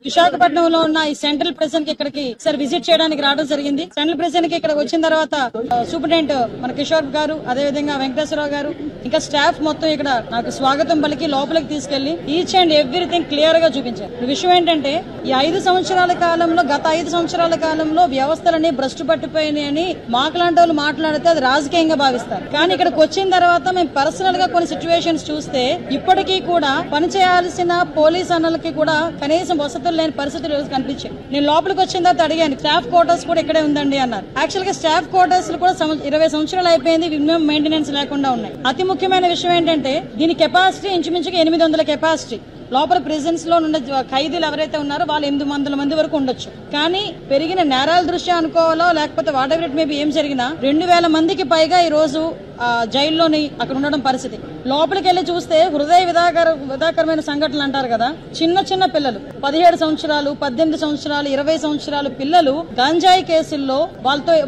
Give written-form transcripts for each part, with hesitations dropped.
విశాఖపట్నంలో ఉన్న ఈ సెంట్రల్ ప్రెసెన్ కి ఇక్కడికి సార్ విజిట్ చేయడానికి రావడం జరిగింది. సెంట్రల్ ప్రెసెన్ కి ఇక్కడ వచ్చిన తర్వాత సూపరింటెండెంట్ మన కిషోర్ గారు, అదే విధంగా వెంకటేశ్వరరావు గారు, ఇంకా స్టాఫ్ మొత్తం ఇక్కడ నాకు స్వాగతం పలికి లోపలికి తీసుకెళ్లి ఈచ్ అండ్ ఎవ్రీథింగ్ క్లియర్ గా చూపించారు. విషయం ఏంటంటే ఈ 5 సంవత్సరాల కాలంలో, గత 5 సంవత్సరాల కాలంలో వ్యవస్థలని భ్రష్టు పట్టిపోయినాయని మాకులాంటి వాళ్ళు మాట్లాడితే అది రాజకీయంగా భావిస్తారు. కానీ ఇక్కడికి వచ్చిన తర్వాత మేము పర్సనల్ గా కొన్ని సిచ్యువేషన్స్ చూస్తే ఇప్పటికీ కూడా పనిచేయాల్సిన పోలీస్ అన్నలకి కూడా కనీసం వసతులు లేని పరిస్థితులు కనిపించాయి. నేను లోపలికి వచ్చిన తర్వాత అడిగాను, స్టాఫ్ క్వార్టర్స్ కూడా ఇక్కడే ఉందండి అన్నారు. యాక్చువల్ గా స్టాఫ్ క్వార్టర్స్ కూడా 20 సంవత్సరాలు అయిపోయింది, మినిమం మెయింటెనెన్స్ లేకుండా ఉన్నాయి. అతి ముఖ్యమైన విషయం ఏంటంటే దీని కెపాసిటీ ఇంచుమించుగా 800 కెపాసిటీ. లోపల ప్రిజన్స్ లో ఉన్న ఖైదీలు ఎవరైతే ఉన్నారో వాళ్ళు 800 మంది వరకు ఉండొచ్చు. కానీ పెరిగిన నేరాల దృష్ట్యా అనుకోవాలో లేకపోతే వాట్ ఎవర్ ఇట్ మేబీ ఏం జరిగినా 2000 మందికి పైగా ఈ రోజు జైల్లోని అక్కడ ఉండడం పరిస్థితి. లోపలికి వెళ్లి చూస్తే హృదయ విధాకరమైన సంఘటనలు అంటారు కదా, చిన్న చిన్న పిల్లలు 17 సంవత్సరాలు, 18 సంవత్సరాలు, 20 సంవత్సరాలు పిల్లలు గంజాయి కేసుల్లో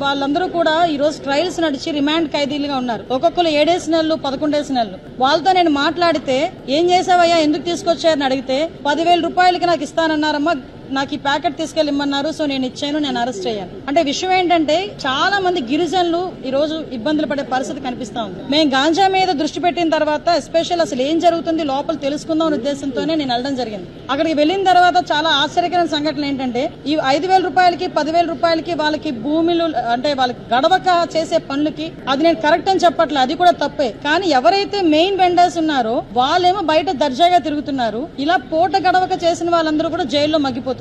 వాళ్ళందరూ కూడా ఈ రోజు ట్రయల్స్ నడిచి రిమాండ్ ఖైదీలుగా ఉన్నారు. ఒక్కొక్కరు 7 నెలలు, 11 నెలలు. వాళ్ళతో నేను మాట్లాడితే ఏం చేసావయ్యా, ఎందుకు తీసుకొచ్చారని అడిగితే 10,000 రూపాయలకి నాకు ఇస్తానన్నారమ్మా, నాకు ఈ ప్యాకెట్ తీసుకెళ్ళిమ్మన్నారు, సో నేను ఇచ్చాను, నేను అరెస్ట్ అయ్యాను. అంటే విషయం ఏంటంటే చాలా మంది గిరిజనులు ఈ రోజు ఇబ్బందులు పడే పరిస్థితి కనిపిస్తా ఉంది. మేము గాంజా మీద దృష్టి పెట్టిన తర్వాత ఎస్పెషల్ అసలు ఏం జరుగుతుంది లోపల తెలుసుకుందాం అనే ఉద్దేశంతోనే నేను వెళ్ళడం జరిగింది. అక్కడికి వెళ్ళిన తర్వాత చాలా ఆశ్చర్యకరమైన సంఘటన ఏంటంటే ఈ 5,000 రూపాయలకి 10,000 రూపాయలకి వాళ్ళకి భూములు అంటే వాళ్ళకి గడవక చేసే పనులకి అది నేను కరెక్ట్ అని చెప్పట్లేదు, అది కూడా తప్పే. కానీ ఎవరైతే మెయిన్ వెండర్స్ ఉన్నారో వాళ్ళేమో బయట దర్జాగా తిరుగుతున్నారు. ఇలా పూట గడవక చేసిన వాళ్ళందరూ కూడా జైల్లో మగ్గిపోతున్నారు.